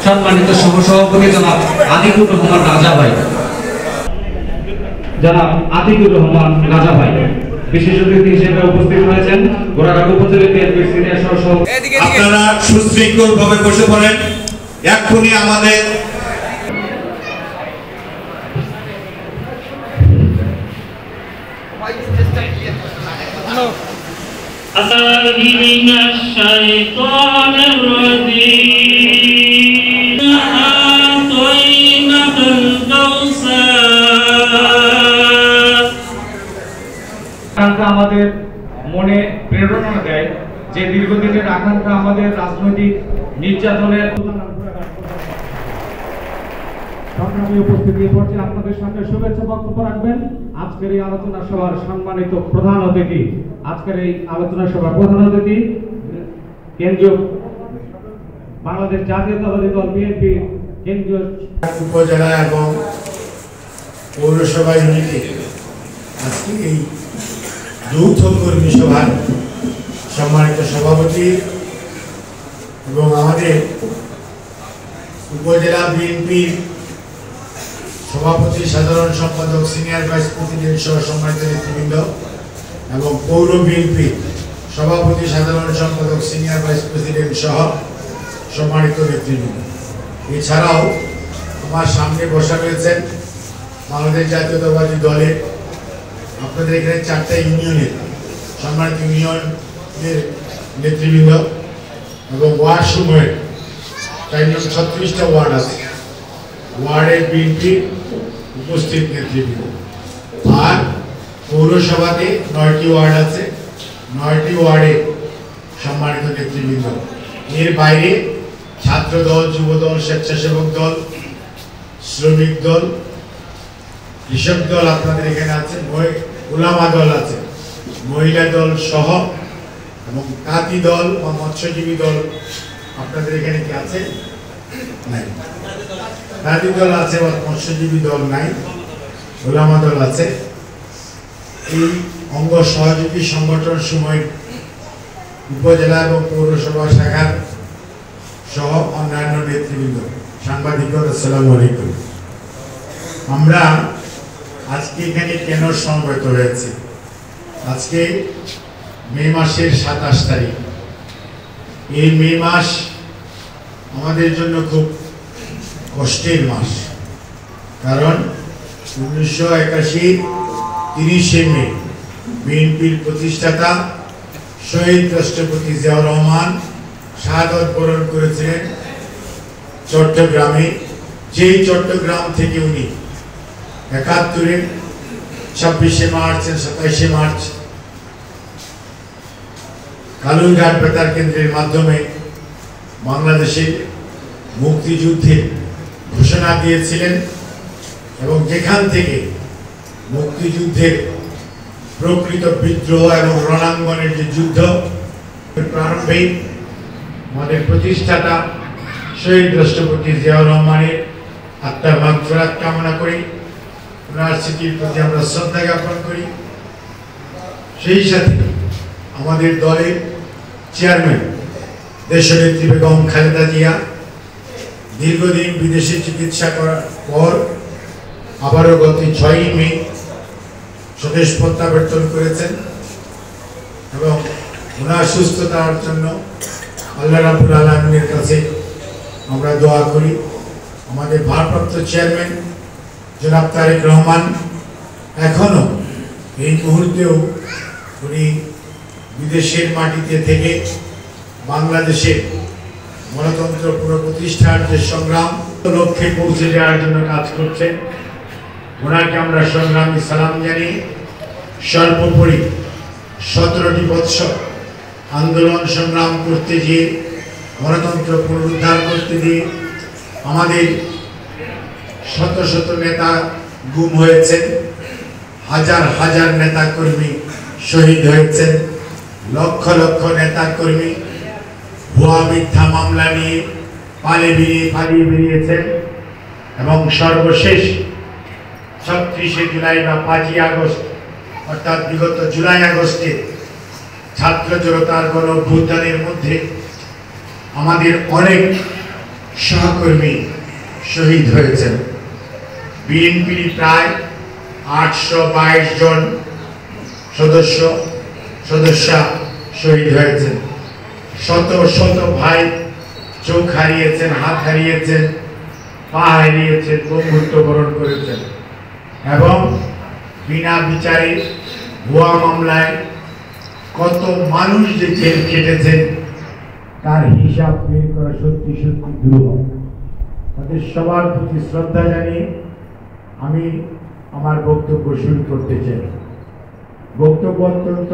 সম্মানিত সহসভাপতি জনাব আতিকুর রহমান রাজা ভাই, জনাব আতিকুর রহমান রাজা ভাই বিশেষ অতিথি হিসেবে উপস্থিত হয়েছেন। গোড়াঘাট উপজেলা বিএনপির সিনিয়র সহসভাপতি। আপনারা সুশৃঙ্খলভাবে বসে পড়েন। এক্ষুনি আমাদের আমাদের মনে প্রেরণা দেয় যে দীর্ঘদিনের আকাঙ্ক্ষা আমাদের রাজনৈতিক নির্যাতনের সংগ্রামী উপস্থিতি পর্যায়ে আপনাদের সামনে শুভেচ্ছা বক্তব্য রাখবেন আজকের এই আলোচনা সভার সম্মানিত প্রধান অতিথি। আজকের এই আলোচনা সভার প্রধান অতিথি কেন্দ্রীয় বাংলাদেশ জাতীয়তাবাদী দল বিএনপি কেন্দ্রীয় উপজেলা এবং পৌরসভা ইউনিটে আজকে এই যৌথ কর্মী সভার সম্মানিত সভাপতি এবং আমাদের উপজেলা বিএনপির সভাপতি, সাধারণ সম্পাদক, সিনিয়র ভাইস প্রেসিডেন্ট সহ সম্মানিত নেতৃবৃন্দ এবং পৌর বিএনপির সভাপতি, সাধারণ সম্পাদক, সিনিয়র ভাইস প্রেসিডেন্ট সহ সম্মানিত নেতৃবৃন্দ, এছাড়াও আমার সামনে বসা রয়েছেন বাংলাদেশ জাতীয়তাবাদী দলের আপনাদের এখানে 4টা ইউনিয়নের সম্মানিত ইউনিয়নের নেতৃবৃন্দ এবং ওয়ার্ড সমূহের 36টা ওয়ার্ড আছে, ওয়ার্ডের বিএনপি উপস্থিত নেতৃবৃন্দ, আর পৌরসভাতে 9টি ওয়ার্ড আছে, 9টি ওয়ার্ডে সম্মানিত নেতৃবৃন্দ। এর বাইরে ছাত্র দল, যুব দল, স্বেচ্ছাসেবক দল, শ্রমিক দল, কৃষক দল আপনাদের এখানে আছে, ওলামা দল আছে, মহিলা দল সহ এবং তাঁতি দল বা মৎস্যজীবী দল আপনাদের এখানে কি আছে? নাই। তাঁতি দল আছে বা মৎস্যজীবী দল নাই, ওলামা দল আছে। এই অঙ্গ সহযোগী সংগঠন সময় উপজেলা এবং পৌরসভা শাখার সহ অন্যান্য নেতৃবৃন্দ, সাংবাদিকরা, আসসালামু আলাইকুম। আমরা আজকে এখানে কেন সমবেত হয়েছি? আজকে মে মাসের 27 তারিখ। এই মে মাস আমাদের জন্য খুব কষ্টের মাস, কারণ 1981 30শে মে বিএনপির প্রতিষ্ঠাতা শহীদ রাষ্ট্রপতি জিয়াউর রহমান শাহাদত বরণ করেছিলেন চট্টগ্রামে। যেই চট্টগ্রাম থেকে উনি 71-এর 26শে মার্চ 27শে মার্চ কালুরঘাট বেতার কেন্দ্রের মাধ্যমে বাংলাদেশের মুক্তিযুদ্ধের ঘোষণা দিয়েছিলেন এবং যেখান থেকে মুক্তিযুদ্ধের প্রকৃত বিদ্রোহ এবং রণাঙ্গনের যে যুদ্ধ প্রারম্ভে আমাদের প্রতিষ্ঠাতা শহীদ রাষ্ট্রপতি জিয়াউর রহমানের আত্মার মাগফিরাত কামনা করি, ওনার স্মৃতির প্রতি আমরা শ্রদ্ধা জ্ঞাপন করি। সেই সাথে আমাদের দলের চেয়ারম্যান দেশনেত্রী বেগম খালেদা জিয়া দীর্ঘদিন বিদেশে চিকিৎসা করার পর আবারও গত 6ই মে স্বদেশ প্রত্যাবর্তন করেছেন এবং ওনার সুস্থতার জন্য আল্লাহ রাব্বুল আলামিনের কাছে আমরা দোয়া করি। আমাদের ভারপ্রাপ্ত চেয়ারম্যান জনাব তারেক রহমান এখনো এই মুহূর্তেও উনি বিদেশের মাটিতে থেকে বাংলাদেশের গণতন্ত্র পুনঃপ্রতিষ্ঠার যে সংগ্রাম লক্ষ্যে পৌঁছে যাওয়ার জন্য কাজ করছেন। ওনাকে আমরা সংগ্রামী সালাম জানিয়ে সর্বোপরি 17টি বৎসর আন্দোলন সংগ্রাম করতে গিয়ে গণতন্ত্র পুনরুদ্ধার করতে গিয়ে আমাদের শত শত নেতা গুম হয়েছেন, হাজার হাজার নেতা কর্মী শহীদ হয়েছেন, লক্ষ লক্ষ নেতা কর্মী ভুয়া মিথ্যা মামলা নিয়ে পালিয়ে বেরিয়েছেন এবং সর্বশেষ 36শে জুলাই বা 5ই আগস্ট অর্থাৎ বিগত জুলাই আগস্টে ছাত্র জনতার গণ অভ্যুত্থানের মধ্যে আমাদের অনেক সহকর্মী শহীদ হয়েছেন। বিএনপির প্রায় 822 জন সদস্যা শহীদ হয়েছেন। শত শত ভাই চোখ হারিয়েছেন, হাত হারিয়েছেন, পা হারিয়েছেন, মৃত্যুবরণ করেছেন এবং বিনা বিচারে ভুয়া মামলায় কত মানুষ যে জেল খেটেছেন তার হিসাব বের করা সত্যি সত্যি দুর্লভ। তাদের সবার প্রতি শ্রদ্ধা জানিয়ে আমি আমার বক্তব্য শুরু করতে চাই। বক্তব্য অত্যন্ত